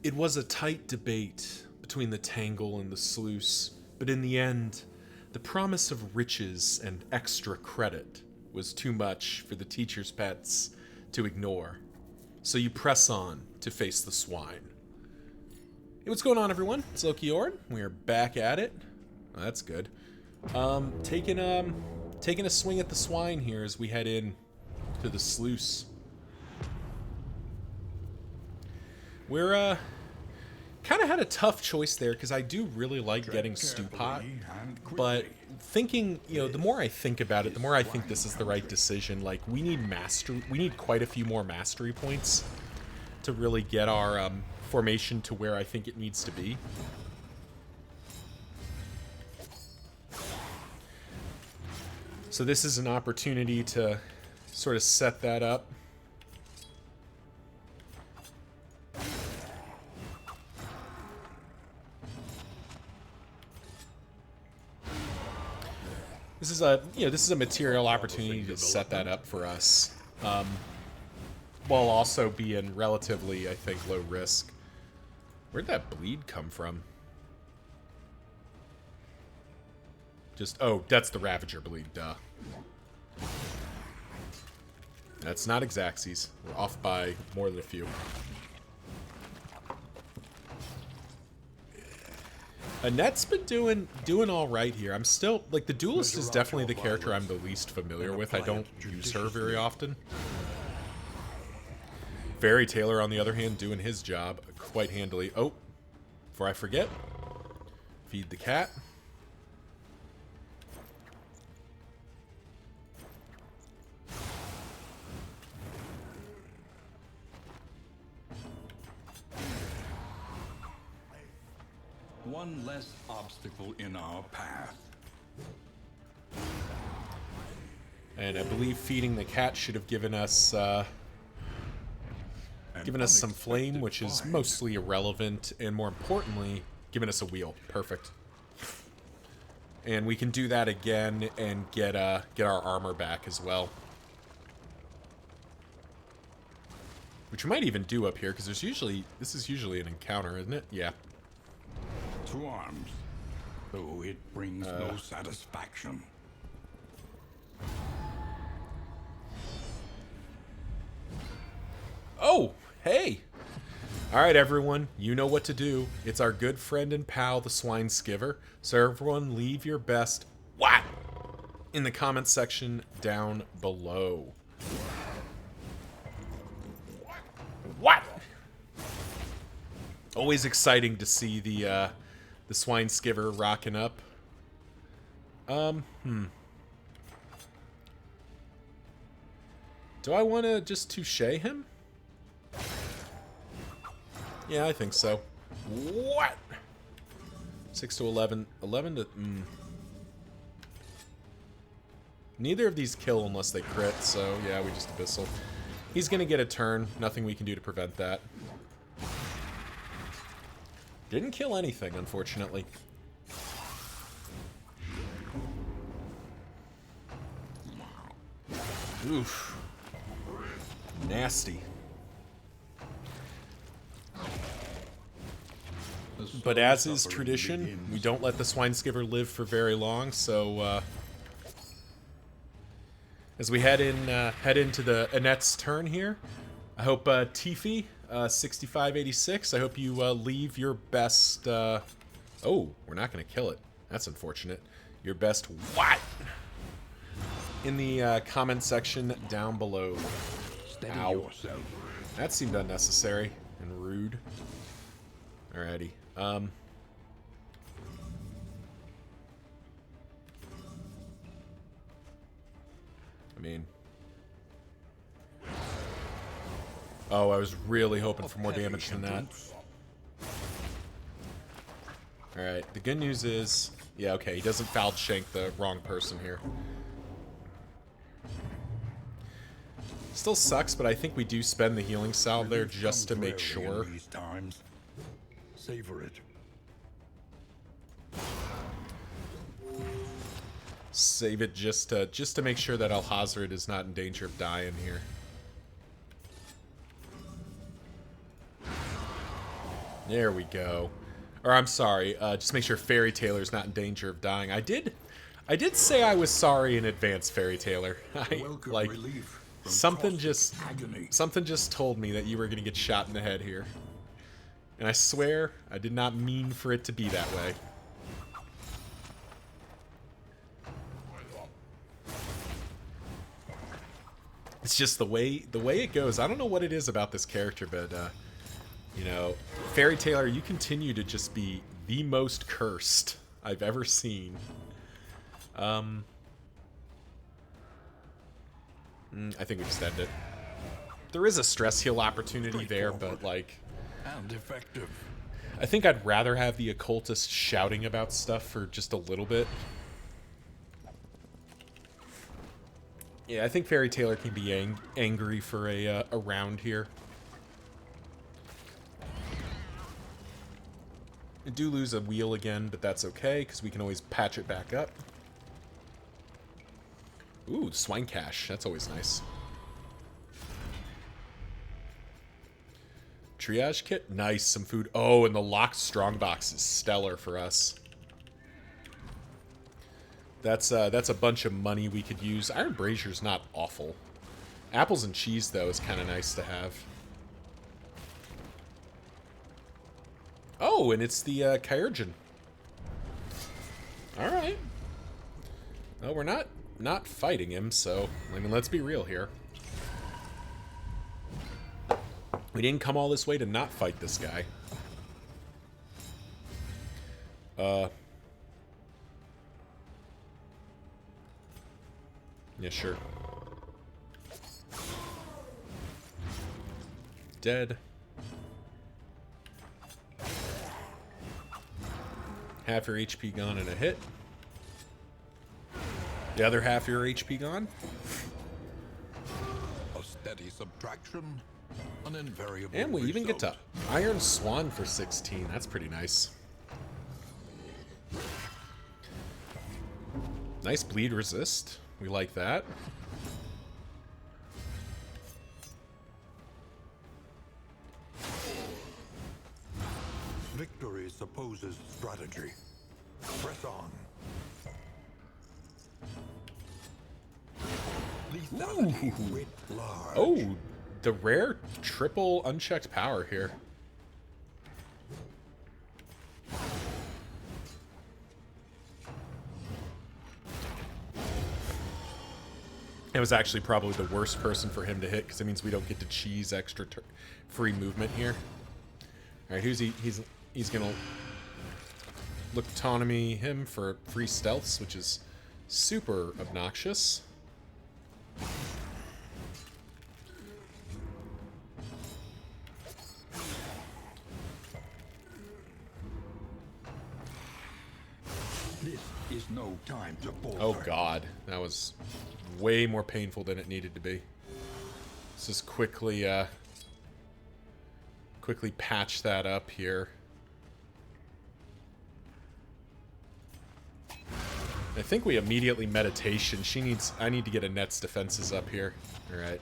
It was a tight debate between the Tangle and the Sluice, but in the end, the promise of riches and extra credit was too much for the teacher's pets to ignore. So you press on to face the swine. Hey, what's going on, everyone? It's Loki Ord. We're back at it. Oh, that's good. Taking a swing at the swine here as we head in to the sluice. We're kind of had a tough choice there because I do really like getting stew pot, but thinking, the more I think about it, the more I think this is the right decision. Like, we need quite a few more mastery points to really get our formation to where I think it needs to be. So this is an opportunity to sort of set that up. This is a material opportunity to set that up for us, while also being relatively, I think, low risk. Where'd that bleed come from? Oh, that's the Ravager bleed, duh. That's not Xaxes. We're off by more than a few. Annette's been doing all right here. I'm still, like, the Duelist is definitely the character I'm the least familiar with. I don't use her very often. Fairy Tailor, on the other hand, doing his job quite handily. Oh, before I forget, feed the cat. One less obstacle in our path. And I believe feeding the cat should have given us some flame, which is mostly irrelevant, and more importantly, given us a wheel. Perfect. And we can do that again and get our armor back as well. Which we might even do up here, because this is usually an encounter, isn't it? Yeah. To arms, though it brings no satisfaction. Oh, hey! Alright, everyone, you know what to do. It's our good friend and pal, the Swine Skiver. So everyone, leave your best what in the comments section down below. What? Always exciting to see the Swine Skiver rocking up. Do I want to just touche him? Yeah, I think so. What? 6 to 11. 11 to... Neither of these kill unless they crit, so yeah, we just Abyssal. He's gonna get a turn. Nothing we can do to prevent that. Didn't kill anything, unfortunately. Oof. Nasty. But as is tradition, we don't let the Swine Skiver live for very long, so as we head into the Annette's turn here, I hope Tiffy 6586. I hope you leave your best. Oh, we're not going to kill it. That's unfortunate. Your best what? In the comment section down below. Ow. That seemed unnecessary and rude. Alrighty. I mean. Oh, I was really hoping for more damage than that. Alright, the good news is... Yeah, okay, he doesn't foul shank the wrong person here. Still sucks, but I think we do spend the healing salve there just to make sure. Savor it. Save it just to make sure that Alhazred is not in danger of dying here. There we go. Or I'm sorry, just make sure Fairy Tailor's not in danger of dying. I did say I was sorry in advance, Fairy Tailor. Welcome Like, relief from something caustic just agony. something just told me that you were gonna get shot in the head here. And I swear, I did not mean for it to be that way. It's just the way it goes. I don't know what it is about this character, but you know, Fairy Tailor, you continue to just be the most cursed I've ever seen. I think we just end it. There is a stress heal opportunity there, but like, And effective. I think I'd rather have the occultist shouting about stuff for just a little bit. Yeah, I think Fairy Tailor can be angry for a round here. I do lose a wheel again, but that's okay, because we can always patch it back up. Ooh, swine cache. That's always nice. Triage kit? Nice, some food. Oh, and the locked strongbox is stellar for us. That's a bunch of money we could use. Iron Brazier's not awful. Apples and cheese, though, is kind of nice to have. Oh, and it's the Kyurgen. Alright. Well, we're not fighting him, so, I mean, let's be real here. We didn't come all this way to not fight this guy. Yeah, sure. Dead. Half your HP gone in a hit. The other half your HP gone. A steady subtraction. An invariable And we even get to result. Iron Swan for 16. That's pretty nice. Nice bleed resist. We like that. Victory supposes strategy. Press on. Lethality writ large. Oh, the rare triple unchecked power here. It was actually probably the worst person for him to hit, because it means we don't get to cheese extra free movement here. All right, he's gonna look autonomy him for free stealths, which is super obnoxious. This is no time to falter. Oh god, that was way more painful than it needed to be. Let's just quickly patch that up here. I think we immediately meditation. I need to get Annette's defenses up here. Alright.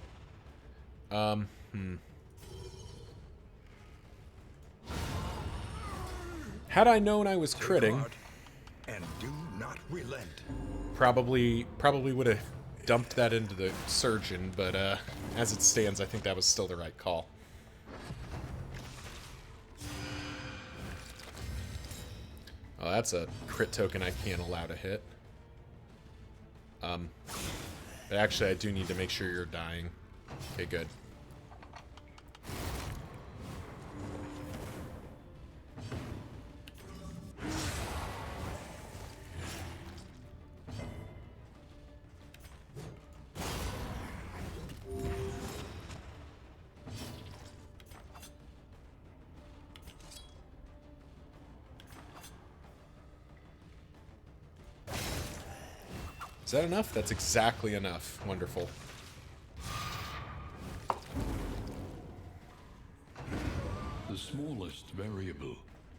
Had I known I was Take critting, heart and do not relent. probably would have dumped that into the surgeon, but as it stands, I think that was still the right call. Oh, that's a crit token I can't allow to hit. But actually, I do need to make sure you're dying. Okay, good. Is that enough? That's exactly enough. Wonderful. The smallest variable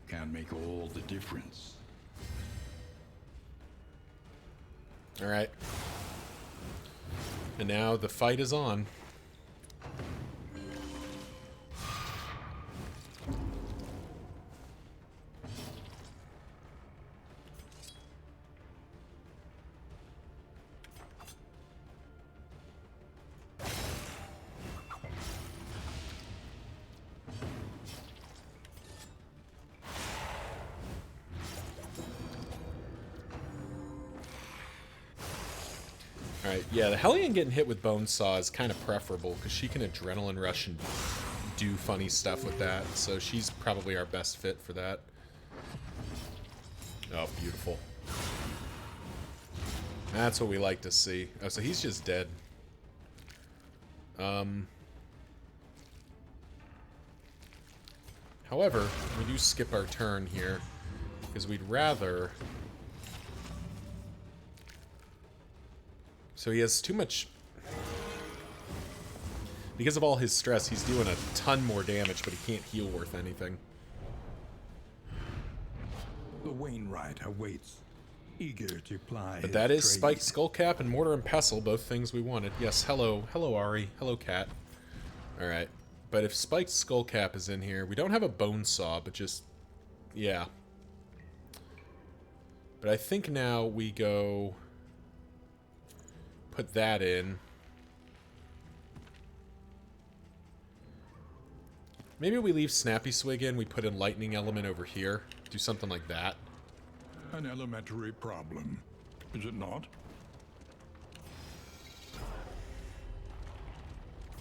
can make all the difference. Alright. And now the fight is on. Alright, yeah, the Hellion getting hit with Bonesaw is kind of preferable, because she can Adrenaline Rush and do funny stuff with that, so she's probably our best fit for that. Oh, beautiful. That's what we like to see. Oh, so he's just dead. However, we do skip our turn here, because we'd rather... So he has too much... Because of all his stress, he's doing a ton more damage, but he can't heal worth anything. The Wainwright awaits, eager to ply. But that is Spiked Skullcap and Mortar and Pestle, both things we wanted. Yes, hello. Hello, Ari. Hello, Cat. Alright. But if Spiked Skullcap is in here, we don't have a Bonesaw, but just... Yeah. But I think now we go... Put that in. Maybe we leave Snappy Swig in, we put in Lightning Element over here. Do something like that. An elementary problem, is it not?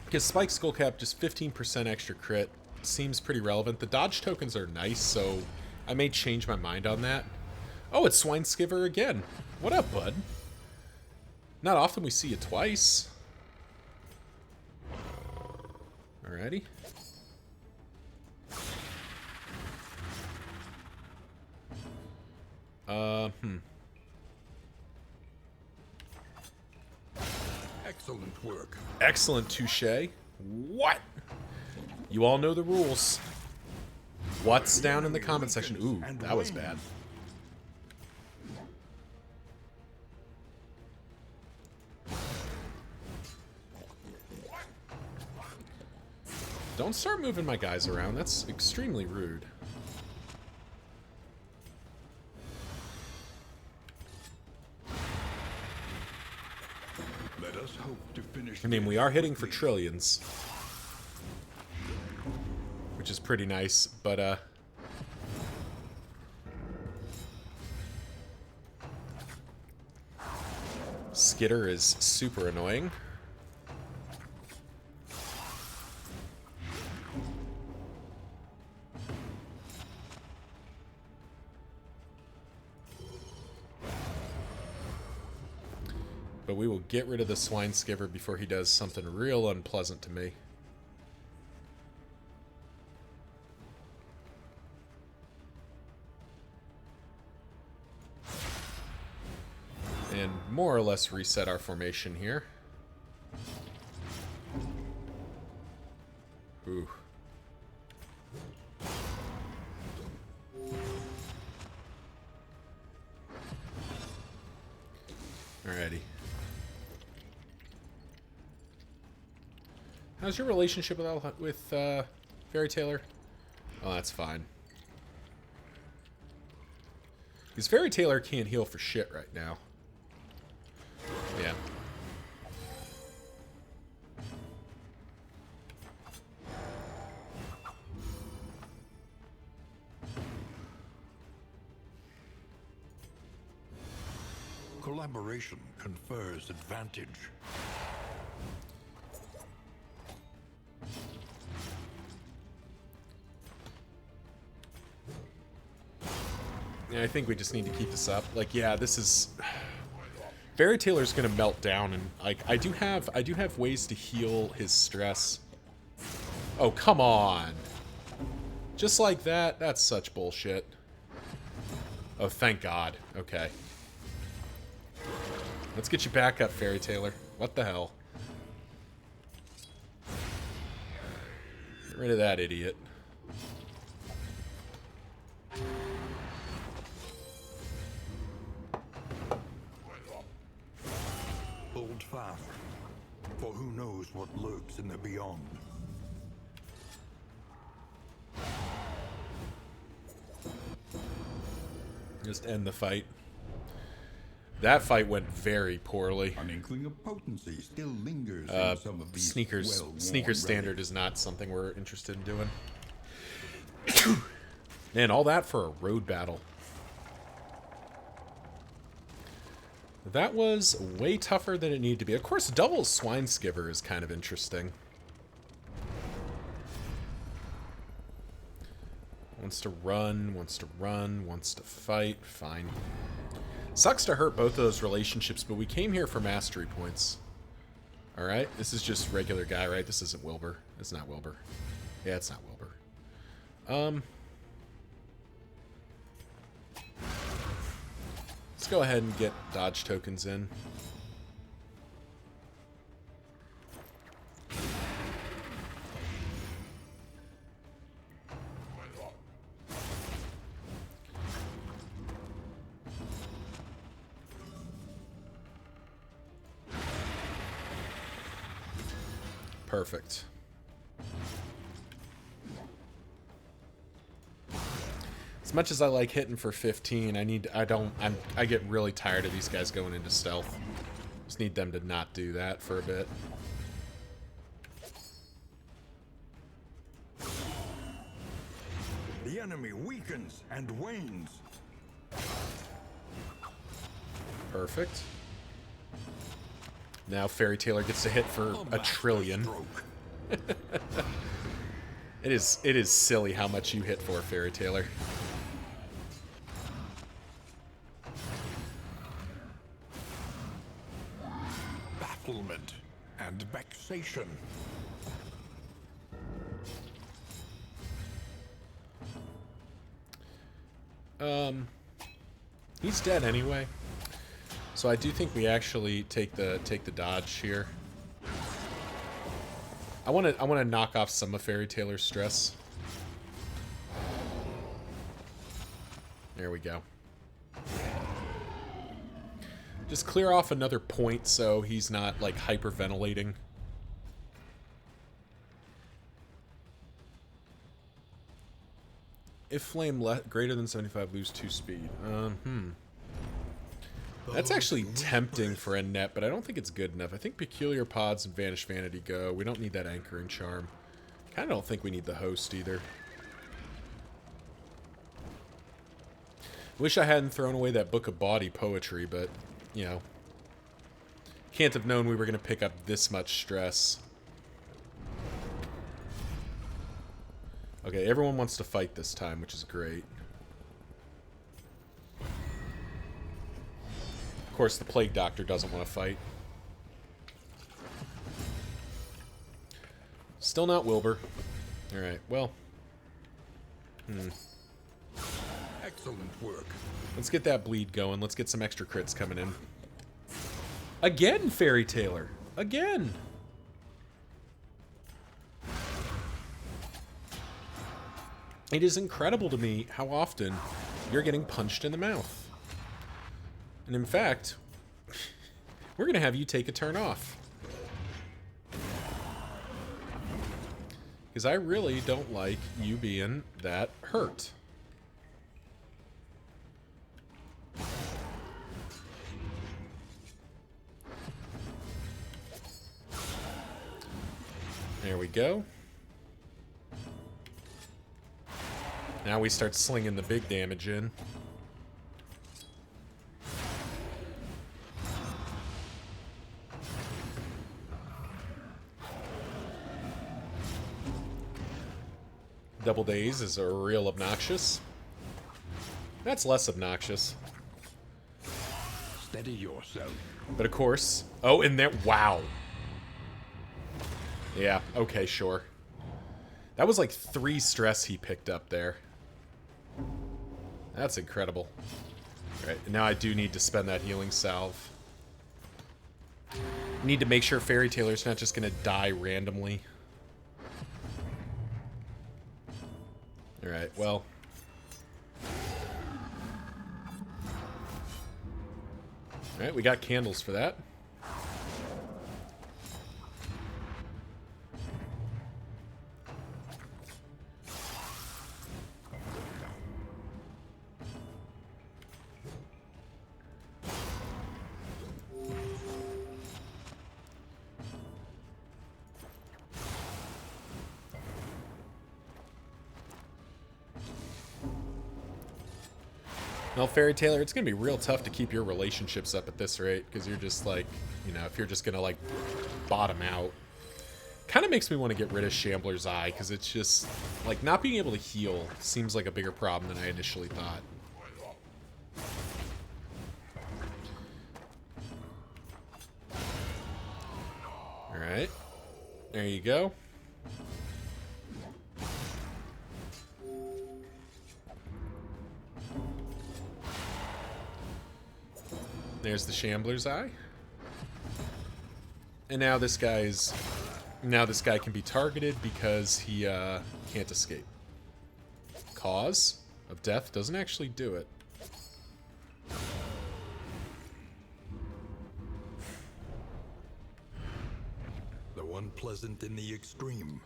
Because Spike Skullcap, just 15% extra crit, seems pretty relevant. The dodge tokens are nice, so I may change my mind on that. Oh, it's Swineskiver again. What up, bud? Not often we see you twice. Alrighty. Excellent work. Excellent, touche. What? You all know the rules. What's down in the comment section? Ooh, that was bad. Don't start moving my guys around. That's extremely rude. Let us hope to finish. I mean, we are hitting for trillions. Which is pretty nice, but, Skitter is super annoying. But we will get rid of the Swineskiver before he does something real unpleasant to me. And more or less reset our formation here. Ooh. Alrighty. How's your relationship with Fairy Tailor? Oh, that's fine. Because Fairy Tailor can't heal for shit right now. Yeah. Collaboration confers advantage. Yeah, I think we just need to keep this up. Like, yeah, this is... Fairy Tailor's gonna melt down, and like I do have ways to heal his stress. Oh, come on. Just like that? That's such bullshit. Oh, thank God. Okay. Let's get you back up, Fairy Tailor. What the hell? Get rid of that idiot. Hold fast, for who knows what lurks in the beyond. Just end the fight. That fight went very poorly. An inkling of potency still lingers in some of these Sneakers standard is not something we're interested in doing. Man, all that for a road battle. that was way tougher than it needed to be. Of course, double swine skiver is kind of interesting. Wants to run, wants to run, wants to fight. Fine. Sucks to hurt both of those relationships, but we came here for mastery points. Alright, this is just regular guy, right? This isn't Wilbur. It's not Wilbur. Yeah, it's not Wilbur. Let's go ahead and get dodge tokens in. Perfect. As much as I like hitting for 15, I get really tired of these guys going into stealth. Just need them to not do that for a bit. The enemy weakens and wanes. Perfect. Now Fairy Tailor gets to hit for a trillion. It is silly how much you hit for, Fairy Tailor. Bafflement and vexation. He's dead anyway. So I do think we actually take the dodge here. I want to knock off some of Fairy Tailor's stress. There we go. Just clear off another point so he's not like hyperventilating. If flame greater than 75, lose 2 speed. That's actually tempting for a net, but I don't think it's good enough. I think Peculiar Pods and Vanish Vanity go. We don't need that Anchoring Charm. Kind of don't think we need the Host either. Wish I hadn't thrown away that Book of Bawdy Poetry, but, you know. Can't have known we were going to pick up this much stress. Okay, everyone wants to fight this time, which is great. Of course, the Plague Doctor doesn't want to fight. Still not Wilbur. Alright, well. Excellent work. Let's get that bleed going. Let's get some extra crits coming in. Again, Fairy Tailor. Again. It is incredible to me how often you're getting punched in the mouth. And in fact, we're going to have you take a turn off. Because I really don't like you being that hurt. There we go. Now we start slinging the big damage in. Double Daze is a real obnoxious. That's less obnoxious. Steady yourself. But of course... Oh, and there... Wow. Yeah, okay, sure. That was like 3 stress he picked up there. That's incredible. Alright, now I do need to spend that healing salve. Need to make sure Fairy Tailor's not just gonna die randomly. Alright, well. Alright, we got candles for that. Well, Fairy Tailor, it's going to be real tough to keep your relationships up at this rate, because you're just like, you know, if you're just going to, like, bottom out. Kind of makes me want to get rid of Shambler's Eye, because it's just, like, not being able to heal seems like a bigger problem than I initially thought. Alright. There you go. There's the Shambler's Eye. And now this guy can be targeted because he can't escape. Cause of death doesn't actually do it. Though unpleasant in the extreme,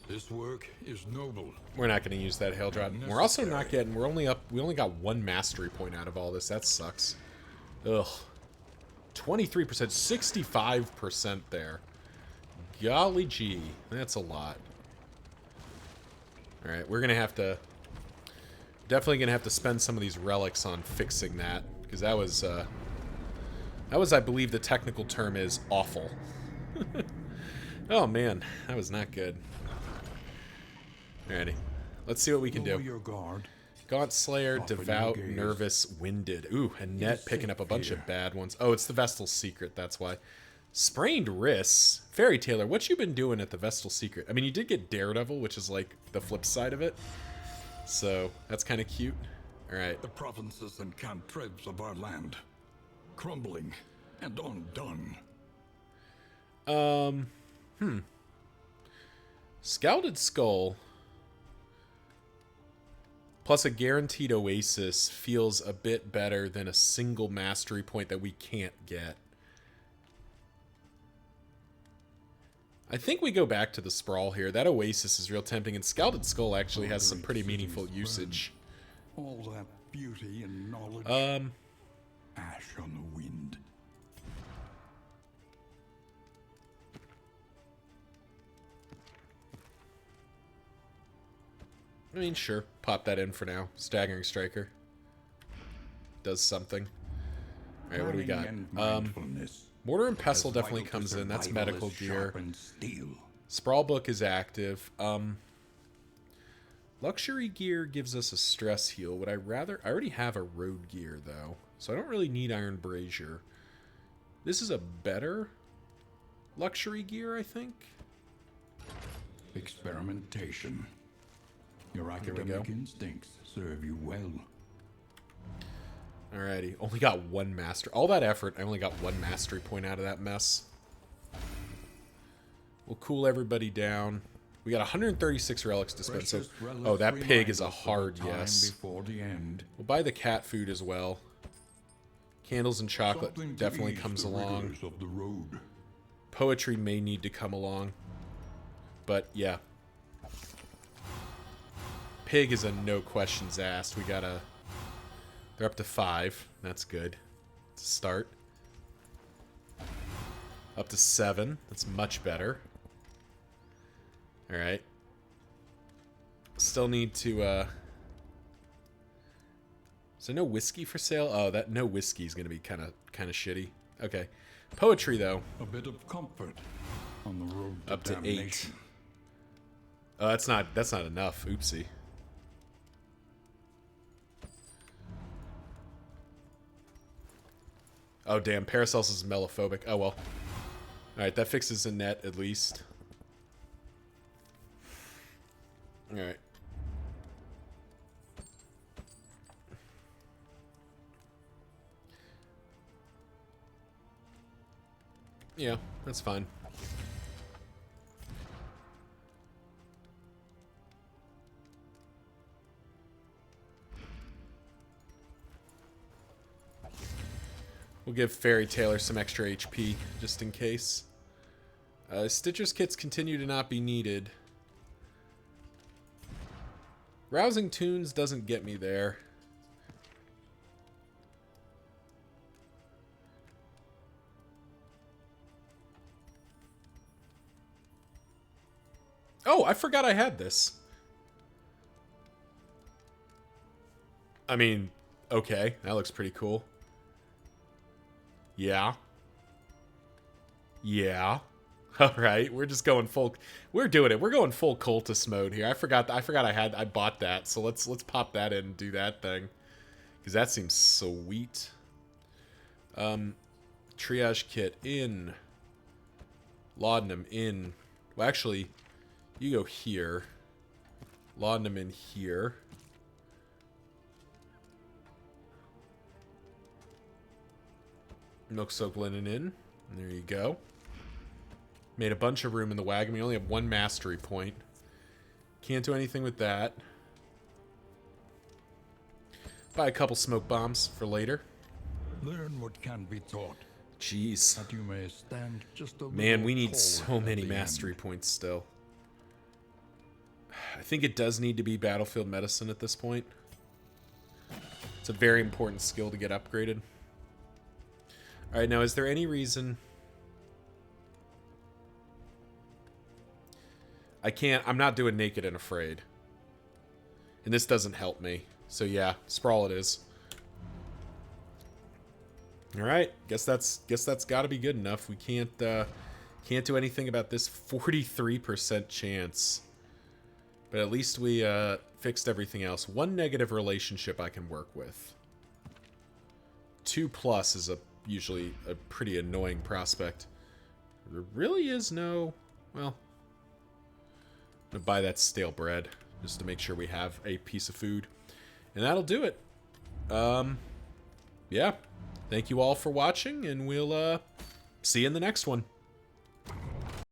this work is noble. We're not going to use that hail drop. We're also not getting. We only got 1 mastery point out of all this. That sucks. Ugh. 23%, 65% there. Golly gee, that's a lot. All right, we're gonna have to. Definitely gonna have to spend some of these relics on fixing that, because that was, I believe, the technical term is awful. Oh man, that was not good. Alrighty, let's see what we can do. Your guard. Gaunt Slayer, Soften Devout, your gaze. Nervous, Winded. Ooh, and Net picking up a bunch of bad ones. Oh, it's the Vestal's Secret, that's why. Sprained Wrists. Fairy Tailor, what you been doing at the Vestal Secret? I mean, you did get Daredevil, which is like the flip side of it. So, that's kind of cute. Alright. The provinces and cantrevs of our land, crumbling and undone. Scalded Skull plus a guaranteed Oasis feels a bit better than a single mastery point that we can't get. I think we go back to the Sprawl here. That Oasis is real tempting, and Scalded Skull actually has some pretty meaningful usage. All that beauty and knowledge. Ash on the wind. I mean, sure. Pop that in for now. Staggering Striker. Does something. Alright, what do we got? Mortar and Pestle definitely comes in. That's medical gear. Sprawl Book is active. Luxury Gear gives us a stress heal. Would I rather... I already have a Road Gear, though. So I don't really need Iron Brazier. This is a better Luxury Gear, I think. Experimentation. Your academic instincts serve you well. Alrighty. Only got 1 master. All that effort, I only got 1 mastery point out of that mess. We'll cool everybody down. We got 136 relics to spend. So, oh, that pig is a hard yes. Before the end. We'll buy the cat food as well. Candles and chocolate definitely comes along. Of the road. Poetry may need to come along. But, yeah. Pig is a no questions asked. We gotta... They're up to 5. That's good. It's a start. Up to 7. That's much better. Alright. Still need to, Is there no whiskey for sale? Oh, that no whiskey is gonna be kind of shitty. Okay. Poetry, though. A bit of comfort on the road to Up to 8. damnation. Oh, that's not enough. Oopsie. Oh, damn. Paracelsus is melophobic. Oh, well. Alright, that fixes a net, at least. Alright. Yeah, that's fine. We'll give Fairy Tailor some extra HP, just in case. Stitcher's kits continue to not be needed. Rousing Tunes doesn't get me there. Oh, I forgot I had this. I mean, Okay, that looks pretty cool. Yeah. Yeah. All right, we're just going full. We're doing it. We're going full cultist mode here. I forgot I bought that. So let's pop that in and do that thing, because that seems sweet. Triage kit in. Laudanum in. Well, actually, you go here. Laudanum in here. Milk soaked linen in. There you go. Made a bunch of room in the wagon. We only have one mastery point. Can't do anything with that. Buy a couple smoke bombs for later. Learn what can be taught, Jeez. that you may stand just a Man, little we need taller so at many the mastery end. points still. I think it does need to be battlefield medicine at this point. It's a very important skill to get upgraded. Alright, now is there any reason... I'm not doing naked and afraid. And this doesn't help me. So yeah, sprawl it is. Alright, guess that's gotta be good enough. We can't do anything about this 43% chance. But at least we fixed everything else. One negative relationship I can work with. 2+ is usually a pretty annoying prospect. There really is no... Well... I'm gonna buy that stale bread, just to make sure we have a piece of food. And that'll do it. Yeah. Thank you all for watching, and we'll see you in the next one.